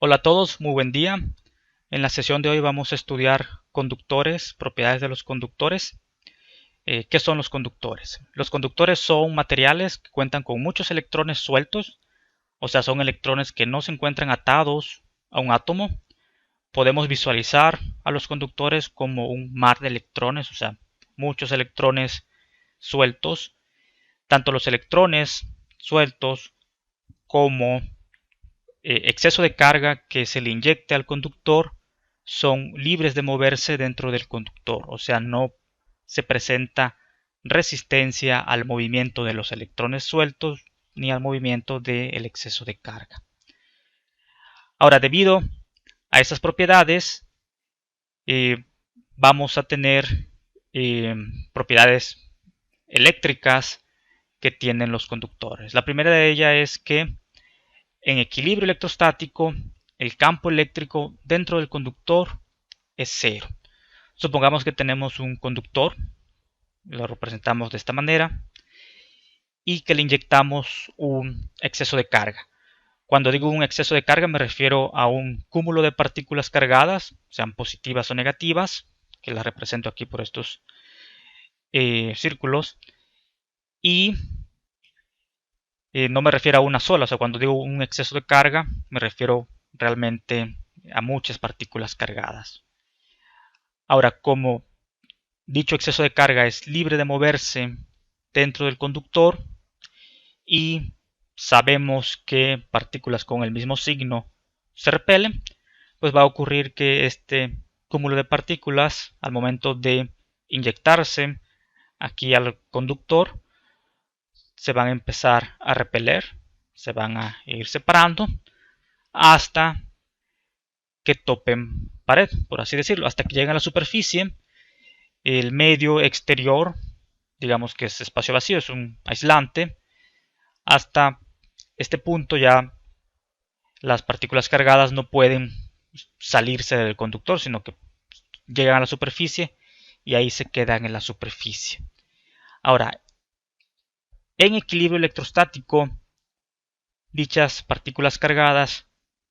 Hola a todos, muy buen día. En la sesión de hoy vamos a estudiar conductores, propiedades de los conductores. ¿Qué son los conductores? Los conductores son materiales que cuentan con muchos electrones sueltos, o sea, son electrones que no se encuentran atados a un átomo. Podemos visualizar a los conductores como un mar de electrones, o sea, muchos electrones sueltos. Tanto los electrones sueltos como exceso de carga que se le inyecte al conductor son libres de moverse dentro del conductor, o sea, no se presenta resistencia al movimiento de los electrones sueltos ni al movimiento del exceso de carga. Ahora, debido a esas propiedades, vamos a tener propiedades eléctricas que tienen los conductores. La primera de ellas es que en equilibrio electrostático, el campo eléctrico dentro del conductor es cero. Supongamos que tenemos un conductor, lo representamos de esta manera, y que le inyectamos un exceso de carga. Cuando digo un exceso de carga me refiero a un cúmulo de partículas cargadas, sean positivas o negativas, que las represento aquí por estos círculos, y no me refiero a una sola, o sea, cuando digo un exceso de carga me refiero realmente a muchas partículas cargadas. Ahora, como dicho exceso de carga es libre de moverse dentro del conductor y sabemos que partículas con el mismo signo se repelen, pues va a ocurrir que este cúmulo de partículas al momento de inyectarse aquí al conductor se van a empezar a repeler, se van a ir separando hasta que topen pared, por así decirlo, hasta que lleguen a la superficie. El medio exterior, digamos que es espacio vacío, es un aislante. Hasta este punto ya las partículas cargadas no pueden salirse del conductor, sino que llegan a la superficie y ahí se quedan en la superficie. Ahora, en equilibrio electrostático, dichas partículas cargadas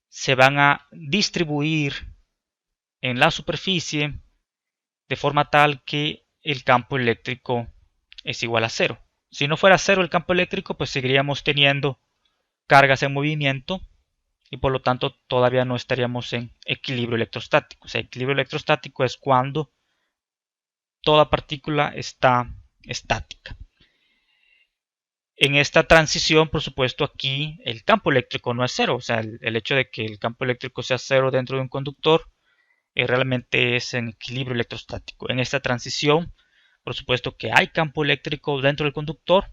se van a distribuir en la superficie de forma tal que el campo eléctrico es igual a cero. Si no fuera cero el campo eléctrico, pues seguiríamos teniendo cargas en movimiento y por lo tanto todavía no estaríamos en equilibrio electrostático. O sea, equilibrio electrostático es cuando toda partícula está estática. En esta transición, por supuesto, aquí el campo eléctrico no es cero. O sea, el hecho de que el campo eléctrico sea cero dentro de un conductor realmente es en equilibrio electrostático. En esta transición, por supuesto que hay campo eléctrico dentro del conductor,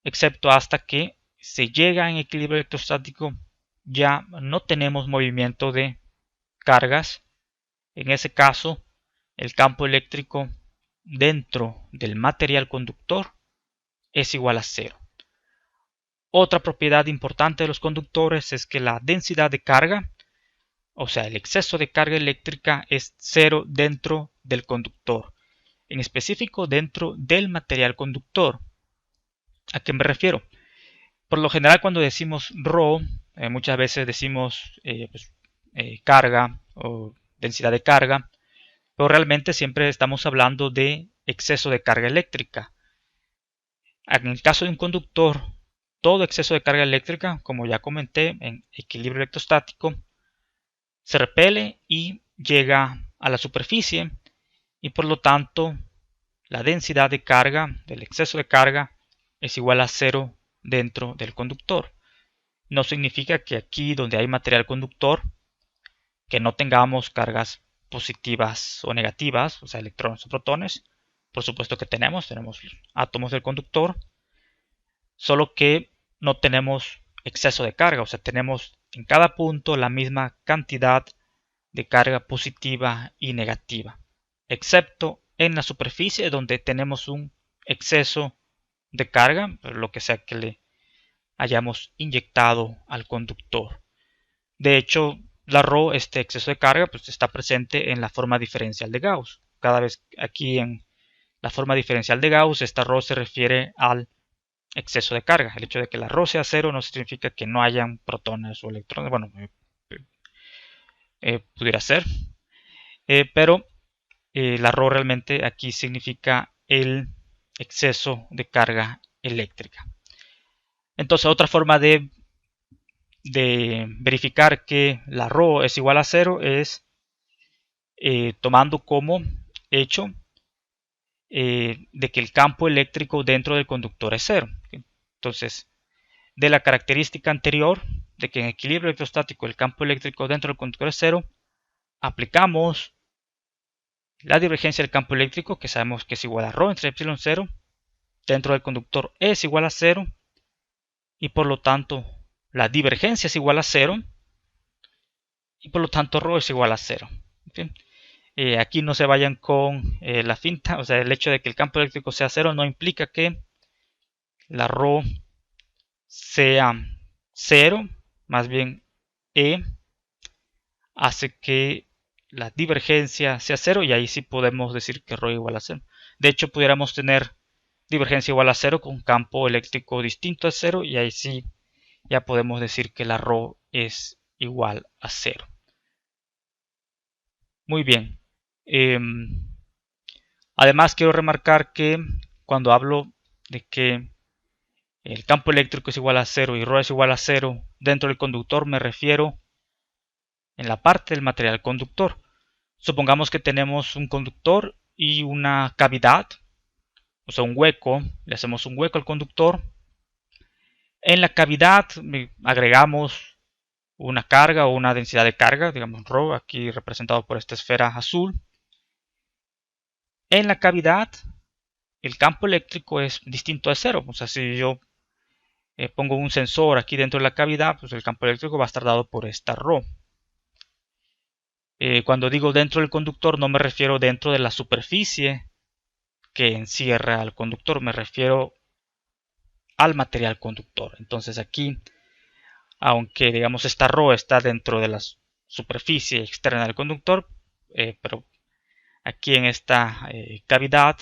excepto hasta que se llega en equilibrio electrostático, ya no tenemos movimiento de cargas. En ese caso, el campo eléctrico dentro del material conductor es igual a cero. Otra propiedad importante de los conductores es que la densidad de carga, o sea, el exceso de carga eléctrica, es cero dentro del conductor, en específico dentro del material conductor. ¿A qué me refiero? Por lo general, cuando decimos ρ, muchas veces decimos carga o densidad de carga, pero realmente siempre estamos hablando de exceso de carga eléctrica. En el caso de un conductor, todo exceso de carga eléctrica, como ya comenté, en equilibrio electrostático, se repele y llega a la superficie y por lo tanto la densidad de carga del exceso de carga es igual a cero dentro del conductor. No significa que aquí donde hay material conductor que no tengamos cargas positivas o negativas, o sea, electrones o protones. Por supuesto que tenemos átomos del conductor, solo que no tenemos exceso de carga, o sea, tenemos en cada punto la misma cantidad de carga positiva y negativa, excepto en la superficie donde tenemos un exceso de carga, lo que sea que le hayamos inyectado al conductor. De hecho, la ρ, este exceso de carga, pues está presente en la forma diferencial de Gauss. Cada vez aquí en la forma diferencial de Gauss, esta ρ se refiere al exceso de carga. El hecho de que la ρ sea cero no significa que no hayan protones o electrones. Bueno, pudiera ser, pero la ρ realmente aquí significa el exceso de carga eléctrica. Entonces, otra forma de verificar que la ρ es igual a 0 es tomando como hecho de que el campo eléctrico dentro del conductor es 0. Entonces, de la característica anterior de que en equilibrio electrostático el campo eléctrico dentro del conductor es 0, aplicamos la divergencia del campo eléctrico, que sabemos que es igual a ρ entre epsilon 0, dentro del conductor es igual a 0, y por lo tanto la divergencia es igual a 0, y por lo tanto ρ es igual a 0. ¿Okay? Aquí no se vayan con la finta, o sea, el hecho de que el campo eléctrico sea 0 no implica que la ρ sea 0, más bien E hace que la divergencia sea 0 y ahí sí podemos decir que ρ igual a 0. De hecho, pudiéramos tener divergencia igual a 0 con campo eléctrico distinto a 0 y ahí sí ya podemos decir que la ρ es igual a 0. Muy bien. Además, quiero remarcar que cuando hablo de que el campo eléctrico es igual a 0 y ρ es igual a 0 dentro del conductor, me refiero en la parte del material conductor. Supongamos que tenemos un conductor y una cavidad, o sea, un hueco. Le hacemos un hueco al conductor. En la cavidad agregamos una carga o una densidad de carga, digamos ρ, aquí representado por esta esfera azul. En la cavidad, el campo eléctrico es distinto a 0. O sea, si yo pongo un sensor aquí dentro de la cavidad, pues el campo eléctrico va a estar dado por esta ρ. Cuando digo dentro del conductor, no me refiero dentro de la superficie que encierra al conductor, me refiero al material conductor. Entonces aquí, aunque digamos esta ρ está dentro de la superficie externa del conductor, pero aquí en esta cavidad,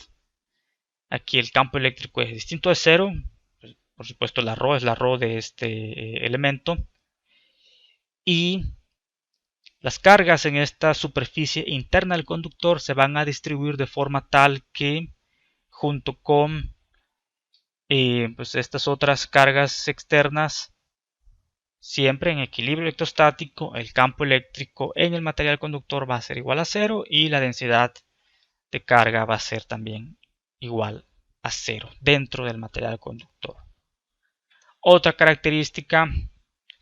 aquí el campo eléctrico es distinto de 0. Por supuesto, la ρ es la ρ de este elemento. Y las cargas en esta superficie interna del conductor se van a distribuir de forma tal que junto con pues estas otras cargas externas, siempre en equilibrio electrostático, el campo eléctrico en el material conductor va a ser igual a 0 y la densidad de carga va a ser también igual a 0 dentro del material conductor. Otra característica,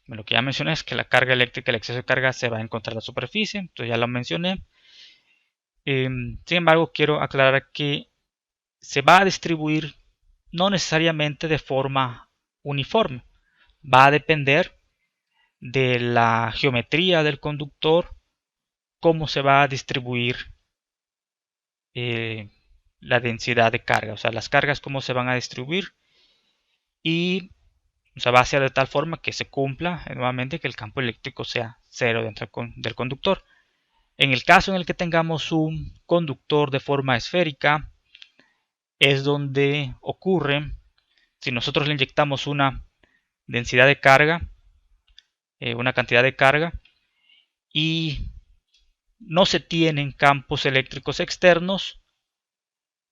lo que ya mencioné, es que la carga eléctrica, el exceso de carga se va a encontrar en la superficie, entonces ya lo mencioné. Sin embargo, quiero aclarar que se va a distribuir no necesariamente de forma uniforme, va a depender de la geometría del conductor, cómo se va a distribuir la densidad de carga, o sea, las cargas cómo se van a distribuir, y o sea, va a ser de tal forma que se cumpla nuevamente que el campo eléctrico sea 0 dentro del conductor. En el caso en el que tengamos un conductor de forma esférica, es donde ocurre, si nosotros le inyectamos una densidad de carga, una cantidad de carga, y no se tienen campos eléctricos externos,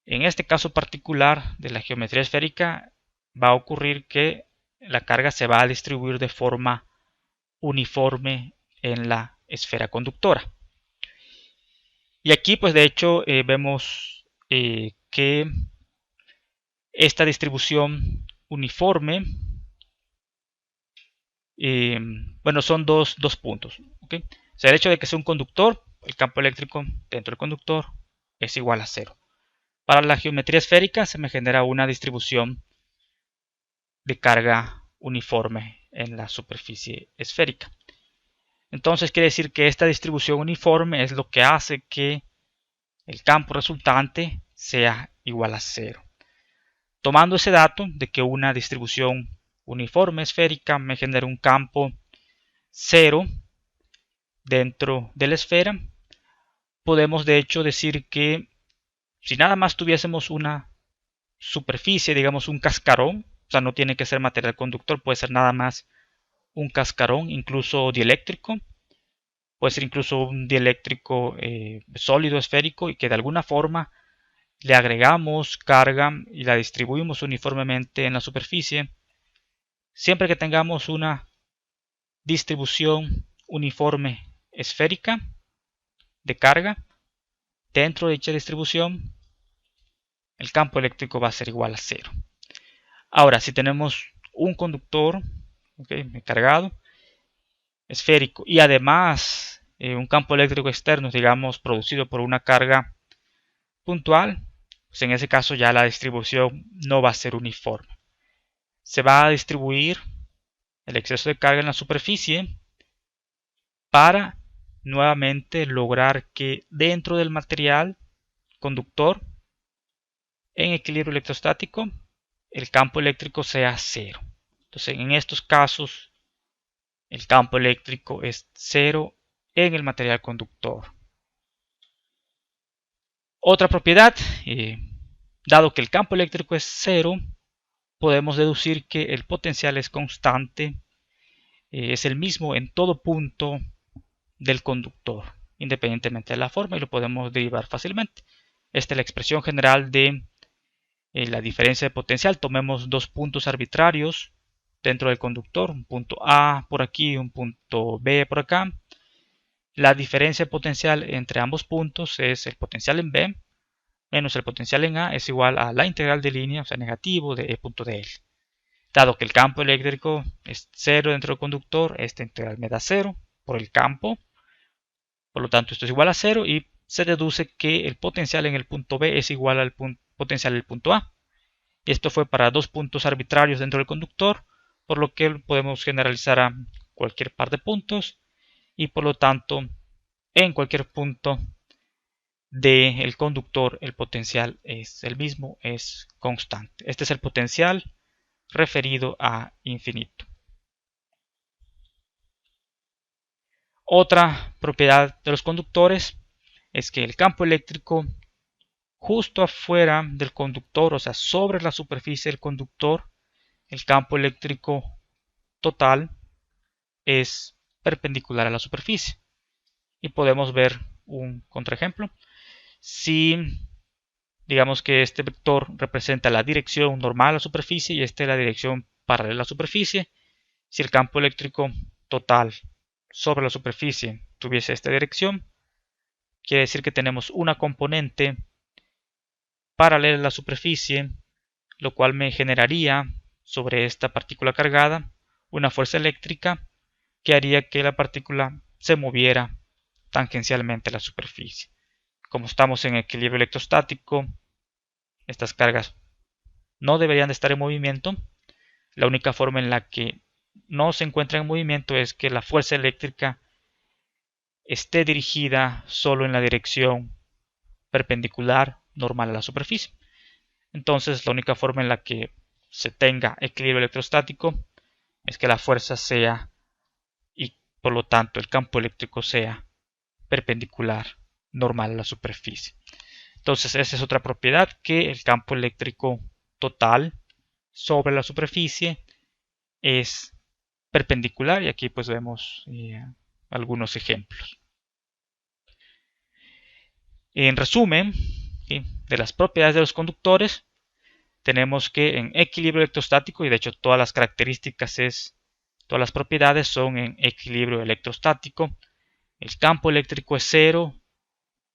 en este caso particular de la geometría esférica va a ocurrir que la carga se va a distribuir de forma uniforme en la esfera conductora. Y aquí pues de hecho vemos que esta distribución uniforme, bueno, son dos puntos. ¿Okay? O sea, el hecho de que sea un conductor, el campo eléctrico dentro del conductor es igual a 0. Para la geometría esférica se me genera una distribución de carga uniforme en la superficie esférica. Entonces quiere decir que esta distribución uniforme es lo que hace que el campo resultante sea igual a 0. Tomando ese dato de que una distribución uniforme esférica me genera un campo 0 dentro de la esfera, podemos de hecho decir que si nada más tuviésemos una superficie, digamos un cascarón, o sea, no tiene que ser material conductor, puede ser nada más un cascarón, incluso dieléctrico, puede ser incluso un dieléctrico sólido esférico y que de alguna forma le agregamos carga y la distribuimos uniformemente en la superficie. Siempre que tengamos una distribución uniforme esférica de carga dentro de dicha distribución, el campo eléctrico va a ser igual a cero. Ahora, si tenemos un conductor cargado, esférico, y además un campo eléctrico externo, digamos, producido por una carga puntual, pues en ese caso ya la distribución no va a ser uniforme. Se va a distribuir el exceso de carga en la superficie para nuevamente lograr que dentro del material conductor en equilibrio electrostático el campo eléctrico sea cero. Entonces en estos casos el campo eléctrico es cero en el material conductor. Otra propiedad, dado que el campo eléctrico es cero, podemos deducir que el potencial es constante, es el mismo en todo punto del conductor, independientemente de la forma, y lo podemos derivar fácilmente. Esta es la expresión general de la diferencia de potencial. Tomemos dos puntos arbitrarios dentro del conductor, un punto A por aquí y un punto B por acá. La diferencia de potencial entre ambos puntos es el potencial en B menos el potencial en A, es igual a la integral de línea, o sea, negativo de E punto de L. Dado que el campo eléctrico es cero dentro del conductor, esta integral me da cero por el campo. Por lo tanto, esto es igual a cero y se deduce que el potencial en el punto B es igual al potencial del punto A. Y esto fue para dos puntos arbitrarios dentro del conductor, por lo que podemos generalizar a cualquier par de puntos y por lo tanto en cualquier punto del conductor el potencial es el mismo, es constante. Este es el potencial referido a infinito. Otra propiedad de los conductores es que el campo eléctrico justo afuera del conductor, o sea, sobre la superficie del conductor, el campo eléctrico total es perpendicular a la superficie. Y podemos ver un contraejemplo. Si digamos que este vector representa la dirección normal a la superficie y esta es la dirección paralela a la superficie, si el campo eléctrico total sobre la superficie tuviese esta dirección, quiere decir que tenemos una componente paralela a la superficie, lo cual me generaría sobre esta partícula cargada una fuerza eléctrica que haría que la partícula se moviera tangencialmente a la superficie. Como estamos en equilibrio electrostático, estas cargas no deberían de estar en movimiento. La única forma en la que no se encuentra en movimiento es que la fuerza eléctrica esté dirigida solo en la dirección perpendicular normal a la superficie. Entonces la única forma en la que se tenga equilibrio electrostático es que la fuerza sea y por lo tanto el campo eléctrico sea perpendicular normal a la superficie. Entonces esa es otra propiedad, que el campo eléctrico total sobre la superficie es perpendicular, y aquí pues vemos algunos ejemplos. En resumen, de las propiedades de los conductores, tenemos que en equilibrio electrostático, y de hecho todas las características todas las propiedades son en equilibrio electrostático, el campo eléctrico es cero,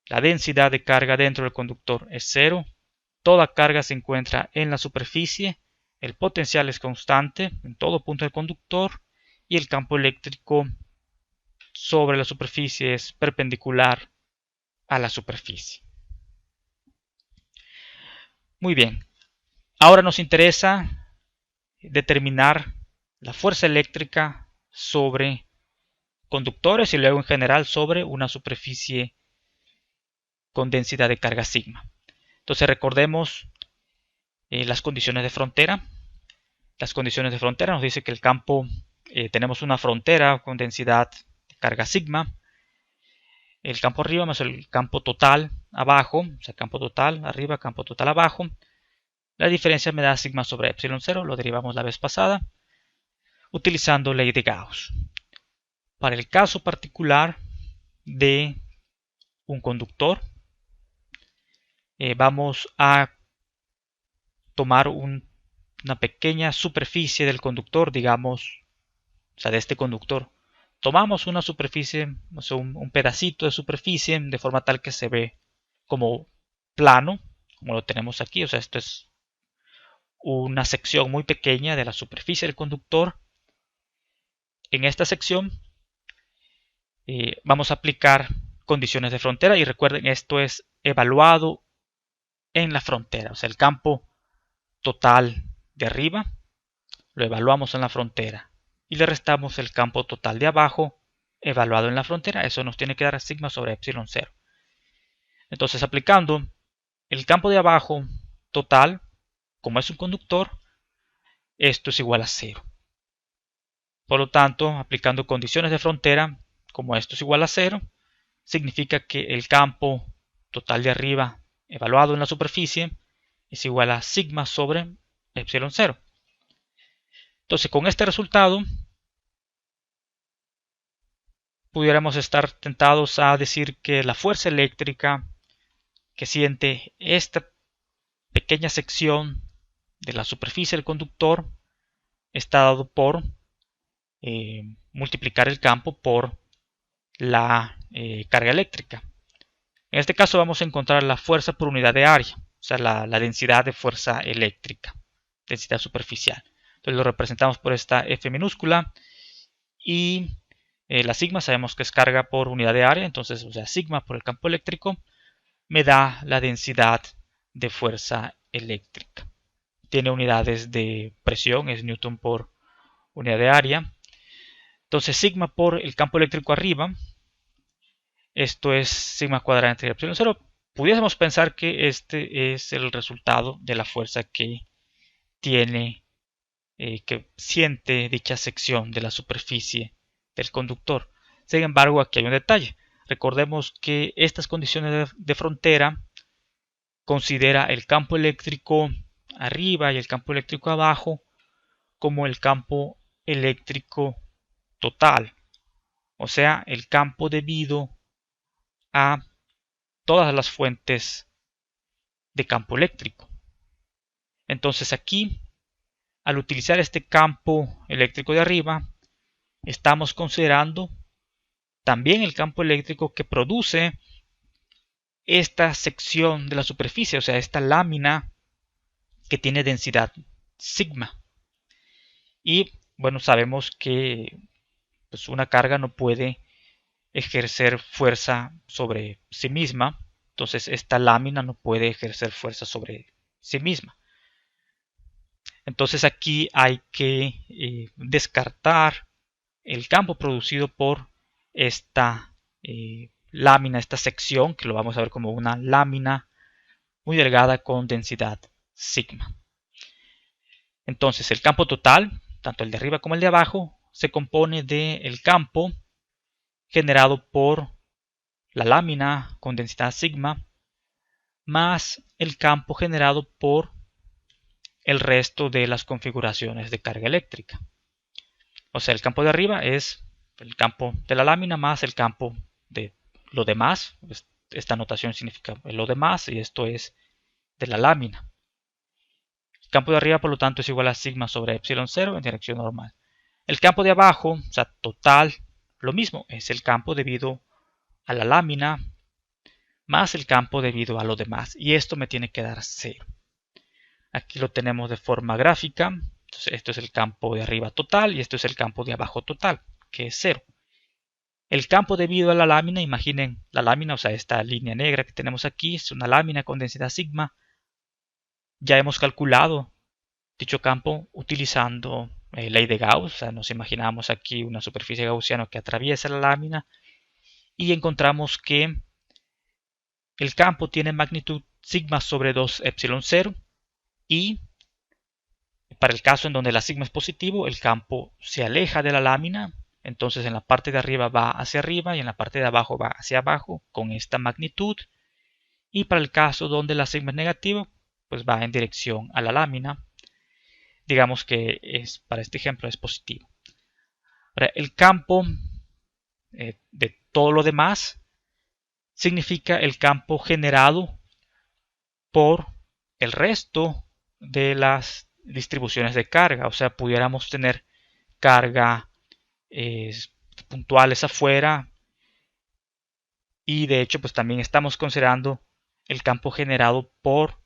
la densidad de carga dentro del conductor es cero, toda carga se encuentra en la superficie, el potencial es constante en todo punto del conductor y el campo eléctrico sobre la superficie es perpendicular a la superficie. Muy bien, ahora nos interesa determinar la fuerza eléctrica sobre conductores y luego en general sobre una superficie con densidad de carga sigma. Entonces recordemos las condiciones de frontera. Las condiciones de frontera nos dice que el campo, tenemos una frontera con densidad de carga sigma. El campo arriba más el campo total abajo, o sea, campo total arriba, campo total abajo. La diferencia me da sigma sobre epsilon 0, lo derivamos la vez pasada, utilizando ley de Gauss. Para el caso particular de un conductor. Vamos a tomar una pequeña superficie del conductor, digamos, o sea, de este conductor. Tomamos una superficie, o sea, un pedacito de superficie de forma tal que se ve como plano, como lo tenemos aquí. O sea, esto es una sección muy pequeña de la superficie del conductor. En esta sección vamos a aplicar condiciones de frontera, y recuerden, esto es evaluado en la frontera. O sea, el campo total de arriba lo evaluamos en la frontera y le restamos el campo total de abajo evaluado en la frontera. Eso nos tiene que dar sigma sobre epsilon 0. Entonces, aplicando el campo de abajo total, como es un conductor, esto es igual a 0. Por lo tanto, aplicando condiciones de frontera, como esto es igual a 0, significa que el campo total de arriba evaluado en la superficie es igual a sigma sobre epsilon 0. Entonces, con este resultado, pudiéramos estar tentados a decir que la fuerza eléctrica que siente esta pequeña sección de la superficie del conductor está dado por multiplicar el campo por la carga eléctrica. En este caso vamos a encontrar la fuerza por unidad de área, o sea, la densidad de fuerza eléctrica, densidad superficial. Entonces lo representamos por esta F minúscula, y la sigma sabemos que es carga por unidad de área. Entonces, o sea, sigma por el campo eléctrico me da la densidad de fuerza eléctrica. Tiene unidades de presión, es newton por unidad de área. Entonces, sigma por el campo eléctrico arriba, esto es sigma cuadrada entre epsilon 0. Pudiésemos pensar que este es el resultado de la fuerza que tiene, que siente dicha sección de la superficie del conductor. Sin embargo, aquí hay un detalle. Recordemos que estas condiciones de frontera considera el campo eléctrico arriba y el campo eléctrico abajo como el campo eléctrico total, o sea, el campo debido a todas las fuentes de campo eléctrico. Entonces aquí, al utilizar este campo eléctrico de arriba, estamos considerando también el campo eléctrico que produce esta sección de la superficie, o sea, esta lámina que tiene densidad sigma. Y bueno, sabemos que pues, una carga no puede ejercer fuerza sobre sí misma. Entonces esta lámina no puede ejercer fuerza sobre sí misma. Entonces aquí hay que descartar el campo producido por esta lámina, esta sección, que lo vamos a ver como una lámina muy delgada con densidad sigma. Entonces el campo total, tanto el de arriba como el de abajo, se compone del campo generado por la lámina con densidad sigma más el campo generado por el resto de las configuraciones de carga eléctrica. O sea, el campo de arriba es el campo de la lámina más el campo de lo demás. Esta notación significa lo demás, y esto es de la lámina. El campo de arriba, por lo tanto, es igual a sigma sobre epsilon 0 en dirección normal. El campo de abajo, o sea, total, lo mismo, es el campo debido a la lámina más el campo debido a lo demás, y esto me tiene que dar 0. Aquí lo tenemos de forma gráfica. Entonces, esto es el campo de arriba total y esto es el campo de abajo total, que es 0. El campo debido a la lámina, imaginen la lámina, o sea, esta línea negra que tenemos aquí, es una lámina con densidad sigma. Ya hemos calculado dicho campo utilizando ley de Gauss. O sea, nos imaginamos aquí una superficie gaussiana que atraviesa la lámina y encontramos que el campo tiene magnitud sigma sobre 2 epsilon 0, y para el caso en donde la sigma es positivo, el campo se aleja de la lámina. Entonces en la parte de arriba va hacia arriba y en la parte de abajo va hacia abajo con esta magnitud. Y para el caso donde la sigma es negativa, pues va en dirección a la lámina. Digamos que para este ejemplo es positivo. Ahora, el campo de todo lo demás significa el campo generado por el resto de las distribuciones de carga. O sea, pudiéramos tener carga puntuales afuera, y de hecho pues también estamos considerando el campo generado por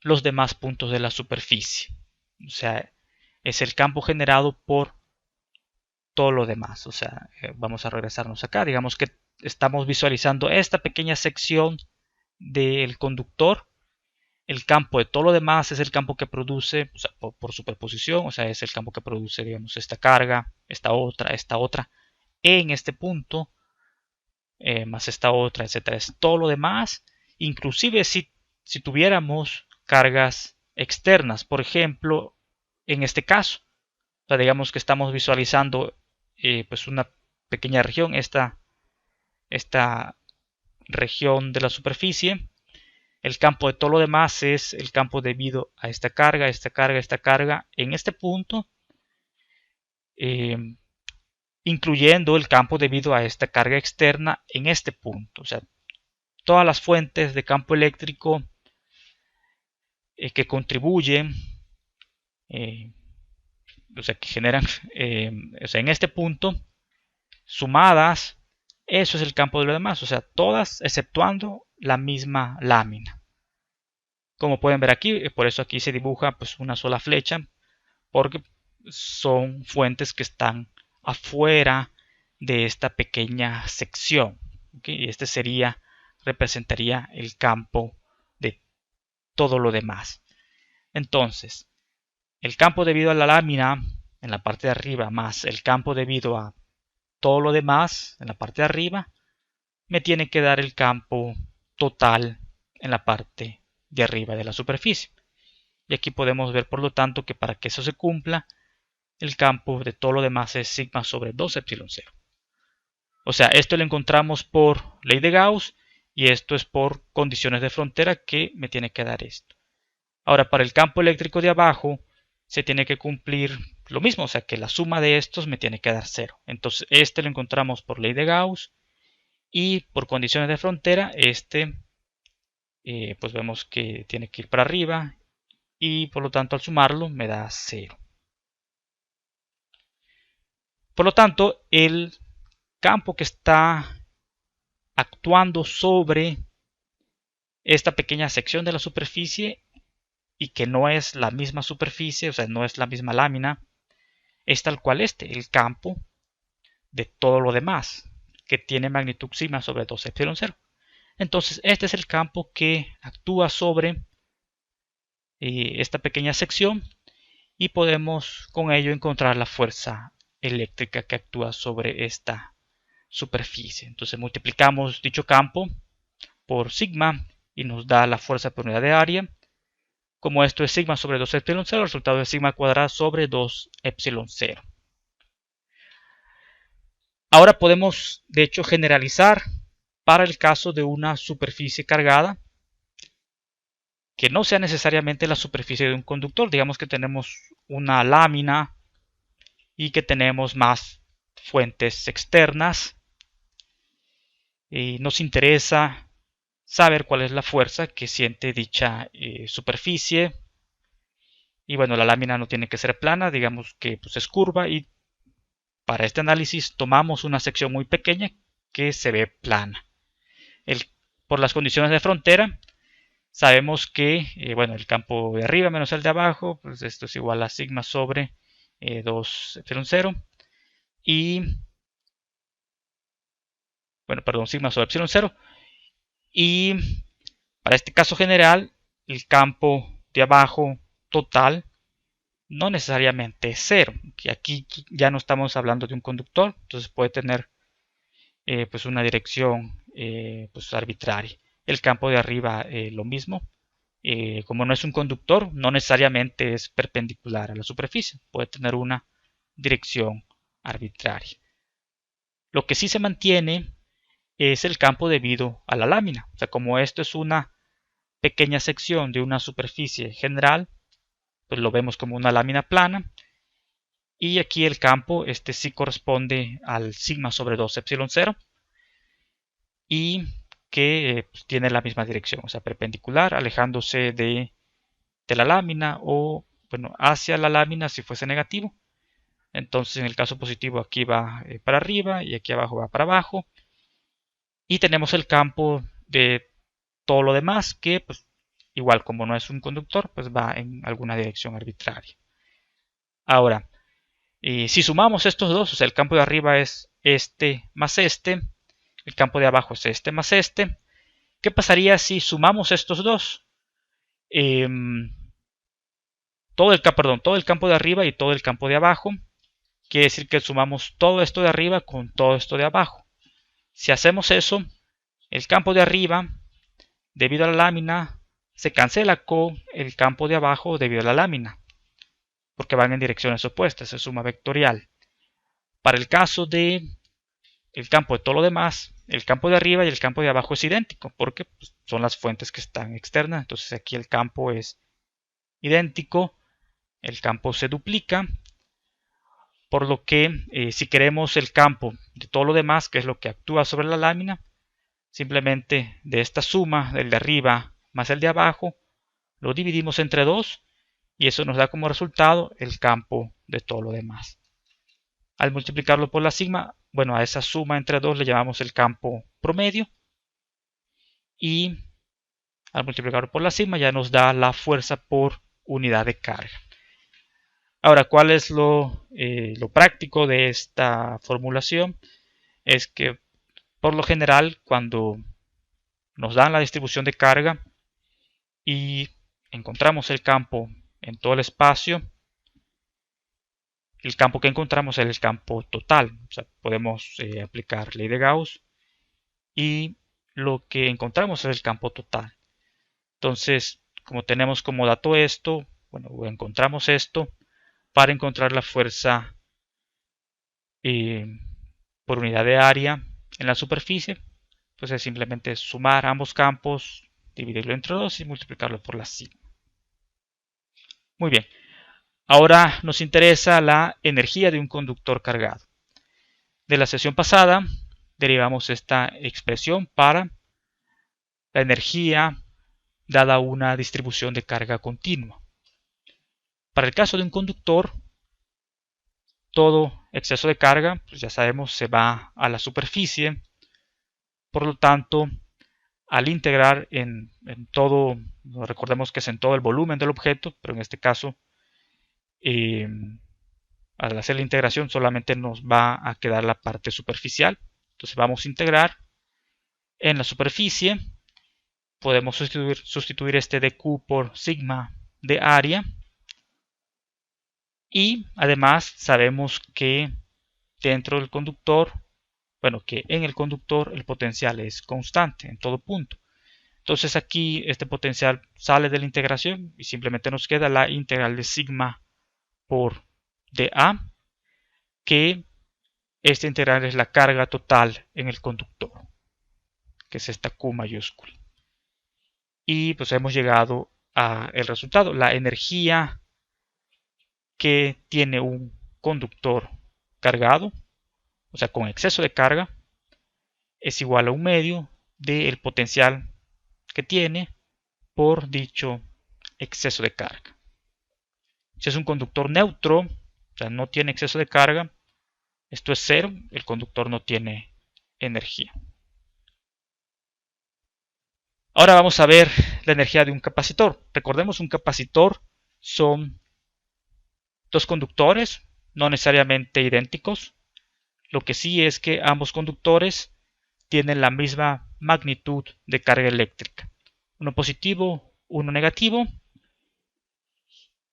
los demás puntos de la superficie. O sea, es el campo generado por todo lo demás. O sea, vamos a regresarnos acá. Digamos que estamos visualizando esta pequeña sección del conductor. El campo de todo lo demás es el campo que produce, o sea, por superposición, o sea, es el campo que produce, digamos, esta carga, esta otra, en este punto, más esta otra, etcétera. Es todo lo demás, inclusive si tuviéramos cargas externas, por ejemplo, en este caso, o sea, digamos que estamos visualizando pues una pequeña región, esta región de la superficie. El campo de todo lo demás es el campo debido a esta carga, en este punto, eh, incluyendo el campo debido a esta carga externa en este punto. O sea, todas las fuentes de campo eléctrico que contribuyen, o sea, que generan, o sea, en este punto, sumadas, eso es el campo de lo demás. O sea, todas exceptuando la misma lámina. Como pueden ver aquí, por eso aquí se dibuja pues una sola flecha, porque son fuentes que están afuera de esta pequeña sección. ¿Okay? Y este representaría el campo de todo lo demás. Entonces, el campo debido a la lámina en la parte de arriba más el campo debido a todo lo demás en la parte de arriba me tiene que dar el campo total en la parte de arriba de la superficie. Y aquí podemos ver, por lo tanto, que para que eso se cumpla, el campo de todo lo demás es sigma sobre 2 epsilon 0. O sea, esto lo encontramos por ley de Gauss y esto es por condiciones de frontera que me tiene que dar esto. Ahora, para el campo eléctrico de abajo se tiene que cumplir lo mismo, o sea que la suma de estos me tiene que dar 0. Entonces este lo encontramos por ley de Gauss y por condiciones de frontera pues vemos que tiene que ir para arriba y por lo tanto al sumarlo me da 0. Por lo tanto, el campo que está actuando sobre esta pequeña sección de la superficie y que no es la misma superficie, o sea, no es la misma lámina, es tal cual el campo de todo lo demás, que tiene magnitud sigma sobre 2 epsilon 0. Entonces, este es el campo que actúa sobre esta pequeña sección y podemos con ello encontrar la fuerza eléctrica que actúa sobre esta superficie. Entonces multiplicamos dicho campo por sigma y nos da la fuerza por unidad de área. Como esto es sigma sobre 2 epsilon 0, el resultado es sigma cuadrada sobre 2 epsilon 0. Ahora podemos de hecho generalizar para el caso de una superficie cargada que no sea necesariamente la superficie de un conductor. Digamos que tenemos una lámina y que tenemos más fuentes externas y nos interesa saber cuál es la fuerza que siente dicha superficie. Y bueno, la lámina no tiene que ser plana, digamos que pues, es curva, y para este análisis tomamos una sección muy pequeña que se ve plana. Por las condiciones de frontera sabemos que bueno, el campo de arriba menos el de abajo, pues esto es igual a sigma sobre 2 epsilon 0 y bueno, perdón, sigma sobre epsilon 0. Y para este caso general, el campo de abajo total no necesariamente es 0, que aquí ya no estamos hablando de un conductor, entonces puede tener pues una dirección pues arbitraria. El campo de arriba lo mismo, como no es un conductor, no necesariamente es perpendicular a la superficie, puede tener una dirección arbitraria. Lo que sí se mantiene es el campo debido a la lámina, o sea, como esto es una pequeña sección de una superficie general, pues lo vemos como una lámina plana Y aquí el campo, sí corresponde al sigma sobre 2 epsilon 0 y que pues, tiene la misma dirección, o sea, perpendicular, alejándose de la lámina o, bueno, hacia la lámina si fuese negativo. Entonces, en el caso positivo, aquí va para arriba y aquí abajo va para abajo. Y tenemos el campo de todo lo demás que, pues, igual como no es un conductor, pues va en alguna dirección arbitraria. Ahora, si sumamos estos dos, o sea, el campo de arriba es este más este, el campo de abajo es este más este, ¿qué pasaría si sumamos estos dos? Todo el campo de arriba y todo el campo de abajo, quiere decir que sumamos todo esto de arriba con todo esto de abajo. Si hacemos eso, el campo de arriba, debido a la lámina, se cancela con el campo de abajo debido a la lámina, porque van en direcciones opuestas, es suma vectorial. Para el caso de el campo de todo lo demás, el campo de arriba y el campo de abajo es idéntico, porque pues, son las fuentes que están externas. Entonces aquí el campo es idéntico, el campo se duplica, por lo que si queremos el campo de todo lo demás, que es lo que actúa sobre la lámina, simplemente de esta suma, del de arriba más el de abajo, lo dividimos entre 2 y eso nos da como resultado el campo de todo lo demás. Al multiplicarlo por la sigma, bueno, a esa suma entre 2 le llamamos el campo promedio y al multiplicarlo por la sigma ya nos da la fuerza por unidad de carga. Ahora, ¿cuál es lo práctico de esta formulación? Es que por lo general cuando nos dan la distribución de carga y encontramos el campo en todo el espacio, el campo que encontramos es el campo total. O sea, podemos aplicar ley de Gauss y lo que encontramos es el campo total. Entonces, como tenemos como dato esto, bueno, encontramos esto para encontrar la fuerza por unidad de área en la superficie, pues es simplemente sumar ambos campos, dividirlo entre 2 y multiplicarlo por la sigma. Muy bien, ahora nos interesa la energía de un conductor cargado. De la sesión pasada derivamos esta expresión para la energía dada una distribución de carga continua. Para el caso de un conductor, todo exceso de carga, pues ya sabemos, se va a la superficie. Por lo tanto, al integrar en todo, recordemos que es en todo el volumen del objeto, pero en este caso, al hacer la integración solamente nos va a quedar la parte superficial. Entonces vamos a integrar en la superficie. Podemos sustituir este dq por sigma de área. Y además sabemos que dentro del conductor, bueno, que en el conductor el potencial es constante en todo punto. Entonces aquí este potencial sale de la integración y simplemente nos queda la integral de sigma por dA, que esta integral es la carga total en el conductor, que es esta Q mayúscula. Y pues hemos llegado al resultado. La energía que tiene un conductor cargado, o sea, con exceso de carga, es igual a un medio del potencial que tiene por dicho exceso de carga. Si es un conductor neutro, o sea, no tiene exceso de carga, esto es cero, el conductor no tiene energía. Ahora vamos a ver la energía de un capacitor. Recordemos, un capacitor son dos conductores, no necesariamente idénticos. Lo que sí es que ambos conductores tienen la misma magnitud de carga eléctrica. Uno positivo, uno negativo.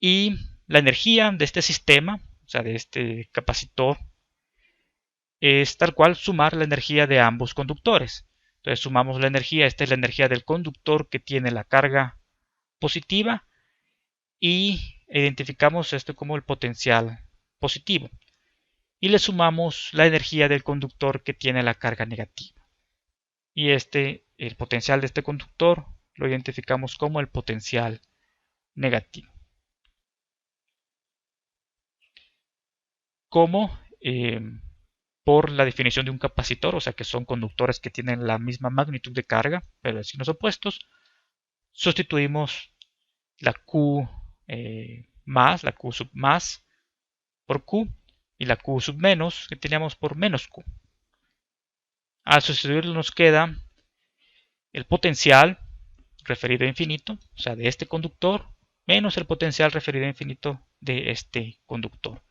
Y la energía de este sistema, o sea, de este capacitor, es tal cual sumar la energía de ambos conductores. Entonces sumamos la energía, esta es la energía del conductor que tiene la carga positiva y identificamos esto como el potencial positivo. Y le sumamos la energía del conductor que tiene la carga negativa. Y el potencial de este conductor, lo identificamos como el potencial negativo. como por la definición de un capacitor, o sea que son conductores que tienen la misma magnitud de carga, pero de signos opuestos. Sustituimos la Q más, la Q sub más por Q y la Q sub menos que teníamos por menos Q. Al sustituirlo nos queda el potencial referido a infinito, o sea, de este conductor, menos el potencial referido a infinito de este conductor.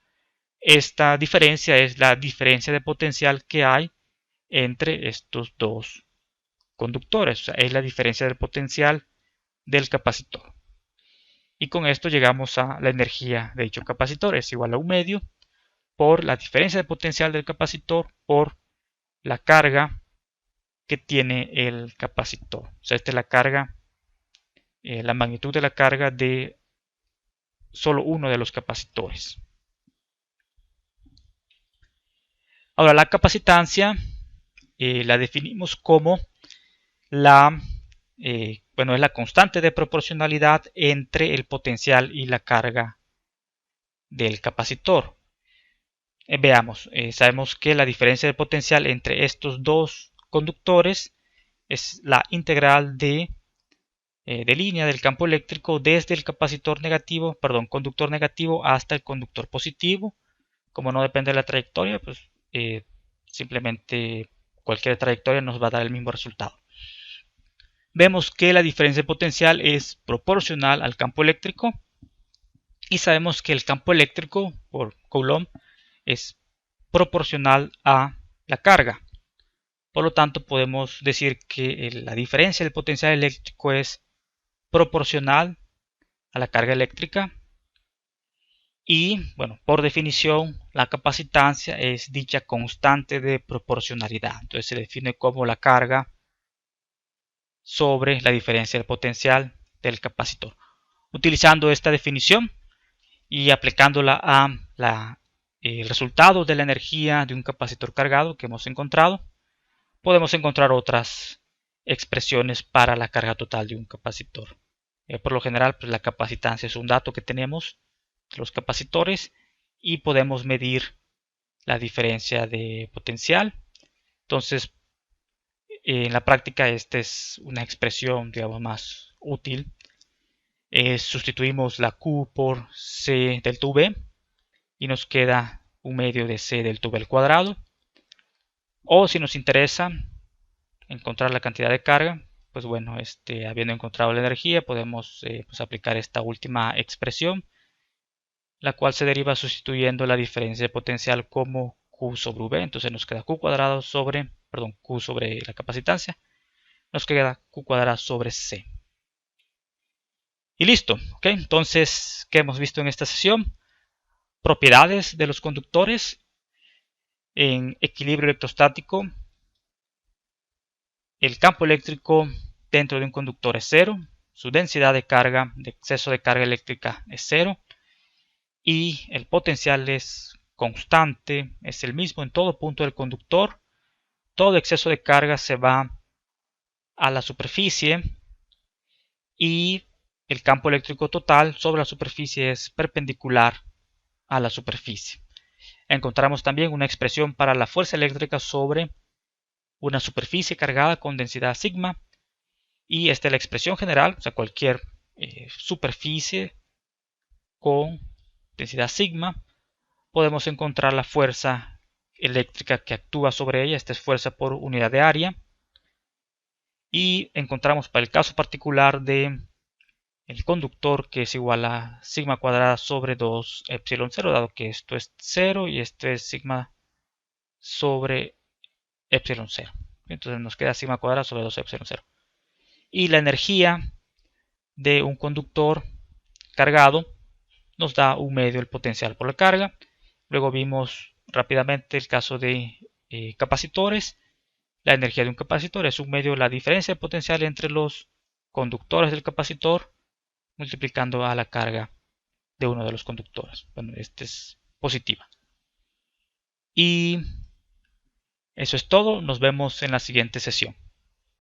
Esta diferencia es la diferencia de potencial que hay entre estos dos conductores, o sea, es la diferencia del potencial del capacitor. Y con esto llegamos a la energía de dicho capacitor, es igual a 1 medio por la diferencia de potencial del capacitor por la carga que tiene el capacitor. O sea, esta es la carga, la magnitud de la carga de solo uno de los capacitores. Ahora, la capacitancia la definimos como es la constante de proporcionalidad entre el potencial y la carga del capacitor. Veamos, sabemos que la diferencia de potencial entre estos dos conductores es la integral de línea del campo eléctrico desde el conductor negativo hasta el conductor positivo. Como no depende de la trayectoria, pues simplemente cualquier trayectoria nos va a dar el mismo resultado. Vemos que la diferencia de potencial es proporcional al campo eléctrico y sabemos que el campo eléctrico por Coulomb es proporcional a la carga. Por lo tanto, podemos decir que la diferencia del potencial eléctrico es proporcional a la carga eléctrica. Y, bueno, por definición, la capacitancia es dicha constante de proporcionalidad. Entonces se define como la carga sobre la diferencia del potencial del capacitor. Utilizando esta definición y aplicándola a el resultado de la energía de un capacitor cargado que hemos encontrado, podemos encontrar otras expresiones para la carga total de un capacitor. Por lo general, pues la capacitancia es un dato que tenemos de los capacitores y podemos medir la diferencia de potencial. Entonces, en la práctica esta es una expresión, digamos, más útil. Sustituimos la Q por C delta V y nos queda 1 medio de C delta V al cuadrado. O si nos interesa encontrar la cantidad de carga, pues bueno, habiendo encontrado la energía, podemos pues aplicar esta última expresión, la cual se deriva sustituyendo la diferencia de potencial como Q sobre V. Entonces nos queda Q cuadrado sobre, Q sobre la capacitancia, nos queda Q cuadrado sobre C. Y listo, ¿ok? Entonces, ¿qué hemos visto en esta sesión? Propiedades de los conductores en equilibrio electrostático. El campo eléctrico dentro de un conductor es cero, su densidad de carga, de exceso de carga eléctrica es cero y el potencial es constante, es el mismo en todo punto del conductor. Todo exceso de carga se va a la superficie y el campo eléctrico total sobre la superficie es perpendicular a la superficie. Encontramos también una expresión para la fuerza eléctrica sobre una superficie cargada con densidad sigma, y esta es la expresión general, o sea, cualquier superficie con densidad sigma, podemos encontrar la fuerza eléctrica que actúa sobre ella. Esta es fuerza por unidad de área, y encontramos para el caso particular de el conductor que es igual a sigma cuadrada sobre 2 epsilon 0, dado que esto es 0 y esto es sigma sobre epsilon 0. Entonces nos queda sigma cuadrada sobre 2 epsilon 0. Y la energía de un conductor cargado nos da 1 medio el potencial por la carga. Luego vimos rápidamente el caso de capacitores. La energía de un capacitor es 1 medio la diferencia de potencial entre los conductores del capacitor multiplicando a la carga de uno de los conductores. Bueno, esta es positiva. Y eso es todo. Nos vemos en la siguiente sesión.